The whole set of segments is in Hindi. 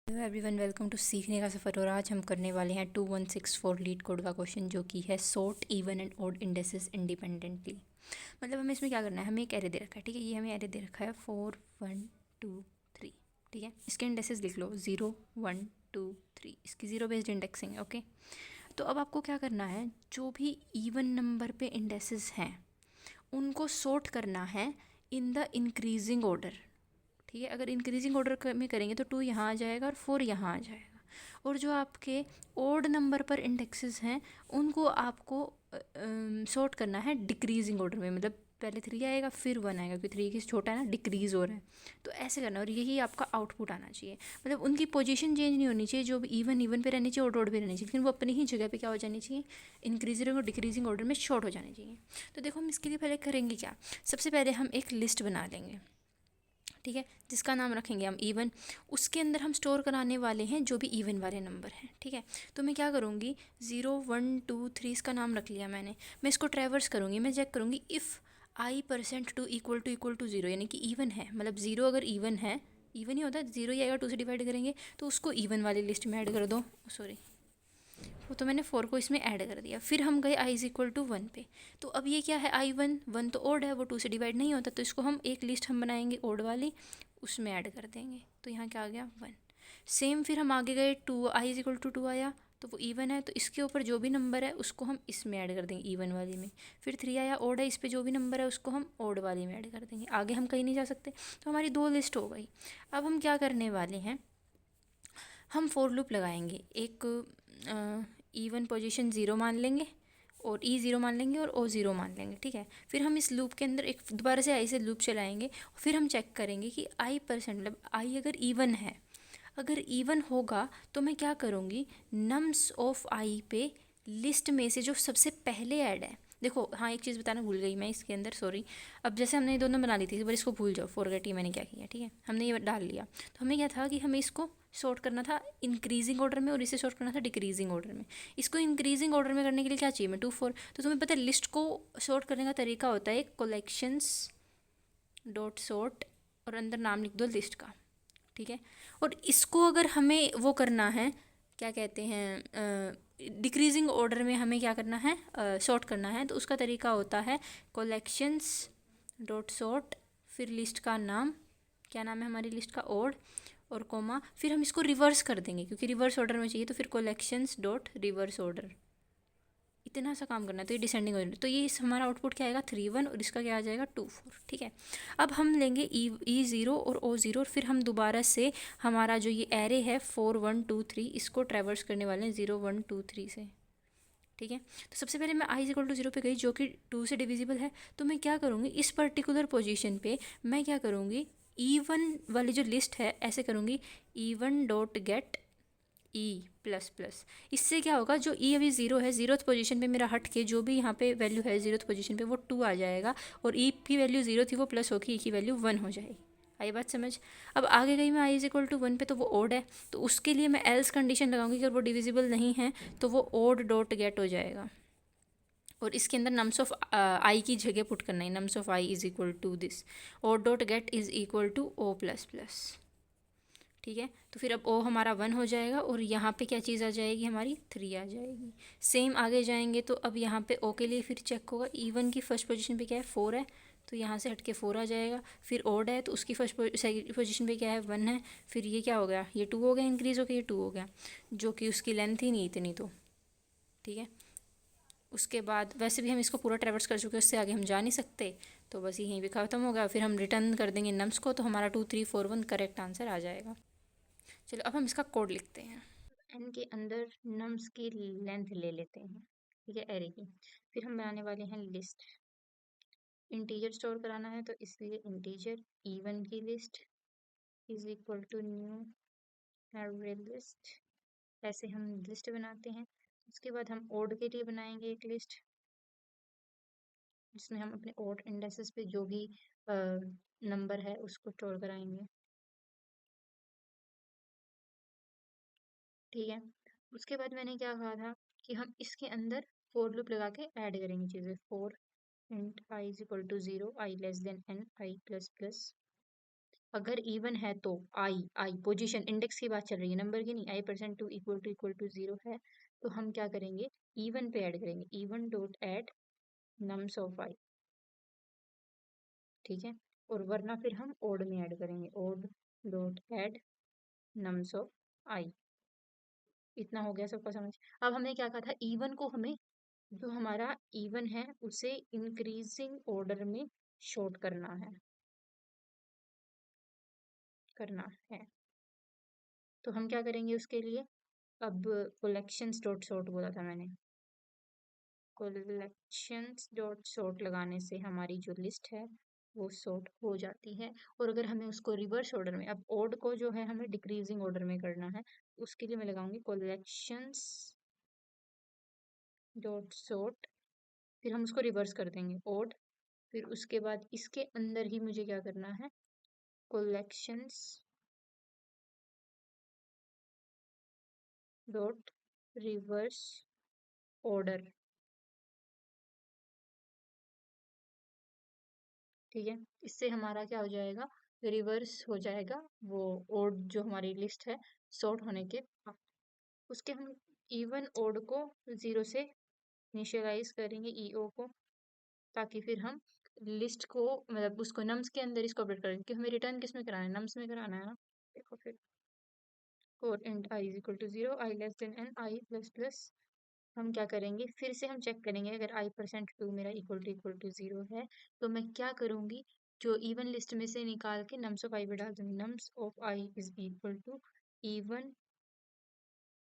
हेलो एवरीवन, वेलकम टू सीखने का सफ़र। और आज हम करने वाले हैं 2164 लीड कोड का क्वेश्चन, जो कि है sort even and odd indices independently. मतलब हमें इसमें क्या करना है, हमें एक एरे दे रखा है, ठीक है। ये हमें एरे दे रखा है 4 1 2 3, ठीक है। इसके इंडेसेस लिख लो 0 1 2 3, इसकी ज़ीरो बेस्ड इंडेक्सिंग है, ओके। तो अब आपको क्या करना है, जो भी इवन नंबर पे इंडेसेस हैं उनको सॉर्ट करना है इन द इंक्रीजिंग ऑर्डर, ठीक है। अगर इंक्रीजिंग ऑर्डर में करेंगे तो 2 यहाँ आ जाएगा और 4 यहाँ आ जाएगा। और जो आपके ओड नंबर पर इंडेक्सेस हैं उनको आपको सॉर्ट करना है डिक्रीजिंग ऑर्डर में। मतलब पहले 3 आएगा फिर 1 आएगा, क्योंकि 3 की छोटा है ना, डिक्रीज हो रहा है। तो ऐसे करना है और यही आपका आउटपुट आना चाहिए। मतलब उनकी पोजीशन चेंज नहीं होनी चाहिए, जो इवन इवन पे रहनी चाहिए, ऑड पे रहनी चाहिए, लेकिन वो अपनी ही जगह पे क्या हो जानी चाहिए, इंक्रीजिंग और डिक्रीजिंग ऑर्डर में शॉर्ट हो जानी चाहिए। तो देखो हम इसके लिए पहले करेंगे क्या, सबसे पहले हम एक लिस्ट बना लेंगे, ठीक है, जिसका नाम रखेंगे हम इवन। उसके अंदर हम स्टोर कराने वाले हैं जो भी इवन वाले नंबर हैं, ठीक है। तो मैं क्या करूँगी, 0 1 2 3 इसका नाम रख लिया मैंने। मैं इसको ट्रैवर्स करूँगी, मैं चेक करूँगी इफ़ i% 2 इक्वल टू 0, यानी कि इवन है। मतलब 0 अगर इवन है, इवन ही होता है, 0 ही आएगा, 2 से डिवाइड करेंगे तो उसको इवन वाली लिस्ट में ऐड कर दो। सॉरी, वो तो मैंने 4 को इसमें ऐड कर दिया। फिर हम गए i=1 पे। तो अब ये क्या है, i1 तो ओड है, वो 2 से डिवाइड नहीं होता, तो इसको हम एक लिस्ट हम बनाएंगे ओड वाली, उसमें ऐड कर देंगे। तो यहाँ क्या आ गया, 1। सेम फिर हम आगे गए, i=2 आया, तो वो इवन है, तो इसके ऊपर जो भी नंबर है उसको हम इसमें ऐड कर देंगे, इवन वाली में। फिर 3 आया, ओड है, इस पर जो भी नंबर है उसको हम ओड वाली में ऐड कर देंगे। आगे हम कहीं नहीं जा सकते, तो हमारी 2 लिस्ट हो गई। अब हम क्या करने वाले हैं, हम फोर लूप लगाएंगे। एक इवन पोजीशन 0 मान लेंगे और ई 0 मान लेंगे और ओ 0 मान लेंगे, ठीक है। फिर हम इस लूप के अंदर एक दोबारा से आई से लूप चलाएंगे। फिर हम चेक करेंगे कि i%, मतलब आई अगर इवन है, अगर इवन होगा तो मैं क्या करूँगी, नम्स ऑफ आई पे लिस्ट में से जो सबसे पहले ऐड है। देखो हाँ, एक चीज़ बताना भूल गई मैं इसके अंदर, सॉरी। अब जैसे हमने ये दोनों बना ली थी, पर इसको भूल जाओ, फॉरगेट ही मैंने क्या किया, ठीक है। हमने ये डाल लिया, तो हमें क्या था कि हमें इसको सॉर्ट करना था इंक्रीजिंग ऑर्डर में और इसे सॉर्ट करना था डिक्रीजिंग ऑर्डर में। इसको इंक्रीजिंग ऑर्डर में करने के लिए क्या चाहिए, मैं 2 4। तो तुम्हें पता है लिस्ट को सॉर्ट करने का तरीका होता है कलेक्शंस डॉट सॉर्ट और अंदर नाम लिख दो लिस्ट का, ठीक है। और इसको अगर हमें वो करना है, क्या कहते हैं, डिक्रीजिंग ऑर्डर में हमें क्या करना है, सॉर्ट करना है, तो उसका तरीका होता है कलेक्शंस डॉट सॉर्ट, फिर लिस्ट का नाम, क्या नाम है हमारी लिस्ट का, ओड, और कोमा, फिर हम इसको रिवर्स कर देंगे क्योंकि रिवर्स ऑर्डर में चाहिए, तो फिर कलेक्शंस डॉट रिवर्स ऑर्डर। इतना सा काम करना है, तो ये डिसेंडिंग ऑर्डर। तो ये इस हमारा आउटपुट क्या आएगा, 3 1, और इसका क्या आ जाएगा 2 4, ठीक है। अब हम लेंगे ई 0 और ओ 0, और फिर हम दोबारा से हमारा जो ये एरे है 4 1 2 3, इसको ट्रैवर्स करने वाले हैं 0 1 2 3 से, ठीक है। तो सबसे पहले मैं i=0 पे गई, जो कि 2 से डिविजिबल है। तो मैं क्या करूँगी, इस पर्टिकुलर पोजीशन पे मैं क्या करूँगी, इवन वाली जो लिस्ट है ऐसे करूँगी, इवन डॉट गेट E++। इससे क्या होगा, जो E अभी 0 है, 0th पोजीशन पे मेरा हट के जो भी यहाँ पे वैल्यू है 0th पोजीशन पे वो 2 आ जाएगा, और E की वैल्यू 0 थी वो प्लस होगी, E की वैल्यू 1 हो जाएगी। आई बात समझ। अब आगे गई मैं i=1 पे, तो वो ओड है, तो उसके लिए मैं एल्स कंडीशन लगाऊंगी कि अगर वो डिविजिबल नहीं है तो वो ओड डॉट गेट हो जाएगा। और इसके अंदर नम्स ऑफ आई की जगह पुट करना है, nums of I is equal to this, odd dot get is equal to O++, ठीक है। तो फिर अब ओ हमारा 1 हो जाएगा, और यहाँ पे क्या चीज़ आ जाएगी, हमारी 3 आ जाएगी। सेम आगे जाएंगे तो अब यहाँ पे ओ के लिए फिर चेक होगा, इवन की फर्स्ट पोजीशन पे क्या है, 4 है, तो यहाँ से हट के 4 आ जाएगा। फिर ओड है, तो उसकी फर्स्ट पोजीशन पे क्या है, 1 है। फिर ये क्या हो गया, ये 2 हो गया, इंक्रीज़ हो गया, ये 2 हो गया, जो कि उसकी लेंथ ही नहीं इतनी, तो ठीक है। उसके बाद वैसे भी हम इसको पूरा ट्रैवर्स कर चुके हैं, उससे आगे हम जा नहीं सकते, तो बस यहीं पे ख़त्म हो गया। फिर हम रिटर्न कर देंगे नम्स को, तो हमारा 2 3 4 1 करेक्ट आंसर आ जाएगा। चलो अब हम इसका कोड लिखते हैं। एन के अंदर नम्स की लेंथ ले लेते हैं, ठीक है, एरे की। फिर हम बनाने वाले हैं लिस्ट। इंटीजर स्टोर कराना है, तो इसलिए इंटीजर इवन की list is equal to new array list. ऐसे हम लिस्ट बनाते हैं। उसके बाद हम ओड के लिए बनाएंगे एक लिस्ट, जिसमें हम अपने ओड इंडेक्सेस पे जो भी नंबर है उसको स्टोर कराएंगे, ठीक है। उसके बाद मैंने क्या कहा था कि हम इसके अंदर फोर लूप लगा के ऐड करेंगे चीज़ें। 4 int i=0, i n, i++ अगर इवन है तो आई पोजीशन इंडेक्स की बात चल रही है, नंबर की नहीं, i% 2 इक्वल टू 0 है, तो हम क्या करेंगे, इवन पे ऐड करेंगे, even dot add nums of I, ठीक है। और वरना फिर हम ओड में ऐड करेंगे, odd dot add nums of I. इतना हो गया सबका समझ। अब हमने क्या कहा था, इवन को हमें, जो हमारा इवन है उसे इंक्रीजिंग ऑर्डर में शॉर्ट करना है। तो हम क्या करेंगे उसके लिए, अब कलेक्शंस डॉट सॉर्ट बोला था मैंने, कलेक्शंस डॉट सॉर्ट लगाने से हमारी जो लिस्ट है वो सॉर्ट हो जाती है। और अगर हमें उसको रिवर्स ऑर्डर में, अब ओड को जो है हमें डिक्रीजिंग ऑर्डर में करना है, उसके लिए मैं लगाऊंगी कलेक्शंस डॉट सॉर्ट, फिर हम उसको रिवर्स कर देंगे ओड, फिर उसके बाद इसके अंदर ही मुझे क्या करना है, कलेक्शंस डॉट रिवर्स ऑर्डर, ठीक है। इससे हमारा क्या हो जाएगा, रिवर्स हो जाएगा वो ओड जो हमारी लिस्ट है सॉर्ट होने के बाद। उसके हम इवन ओड को 0 से इनिशियलाइज करेंगे, ईओ को, ताकि फिर हम लिस्ट को, मतलब उसको नम्स के अंदर इसको अपडेट करेंगे, कि हमें रिटर्न किस में कराना है, नम्स में कराना है ना। देखो फिर, और int I is equal to 0, I less than N, I plus plus, हम क्या करेंगे, फिर से हम चेक करेंगे अगर i% 2 मेरा इक्वल टू 0 है, तो मैं क्या करूंगी, जो इवन लिस्ट में से निकाल के नम्स ऑफ आई पे डाल दूंगी, nums of I is equal to even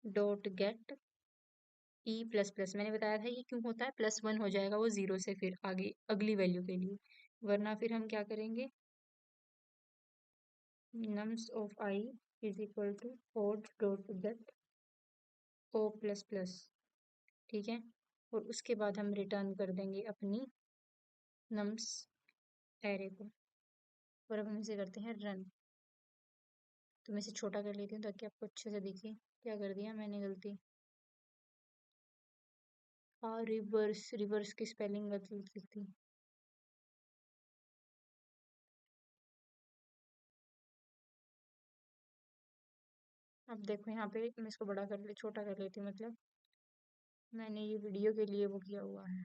dot get E plus plus, मैंने बताया था ये क्यों होता है, +1 हो जाएगा वो 0 से फिर आगे अगली वैल्यू के लिए। वरना फिर हम क्या करेंगे, norms of I is equal to odd dot get O plus plus, ठीक है। और उसके बाद हम रिटर्न कर देंगे अपनी नम्स एरे को। और अब हम इसे करते हैं रन। तो मैं इसे छोटा कर लेती हूँ ताकि आपको अच्छे से दिखे क्या कर दिया मैंने गलती। हाँ, रिवर्स, रिवर्स की स्पेलिंग गलती थी। अब देखो यहाँ पे मैं इसको बड़ा कर ले, छोटा कर लेती हूँ, मतलब मैंने ये वीडियो के लिए वो किया हुआ है,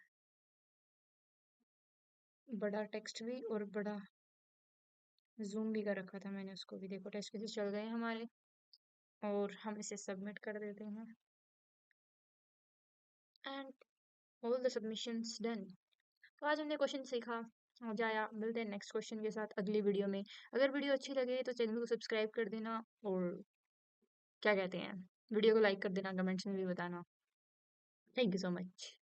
बड़ा टेक्स्ट भी और बड़ा जूम भी कर रखा था मैंने उसको भी। देखो टेस्ट कैसे चल गए हमारे, और हम इसे सबमिट कर देते हैं, and all the submissions done. तो आज हमने क्वेश्चन सीखा, मजा आया। मिलते हैं नेक्स्ट क्वेश्चन के साथ अगली वीडियो में। अगर वीडियो अच्छी लगे तो चैनल को सब्सक्राइब कर देना, और क्या कहते हैं, वीडियो को लाइक कर देना, कमेंट्स में भी बताना। Thank you so much.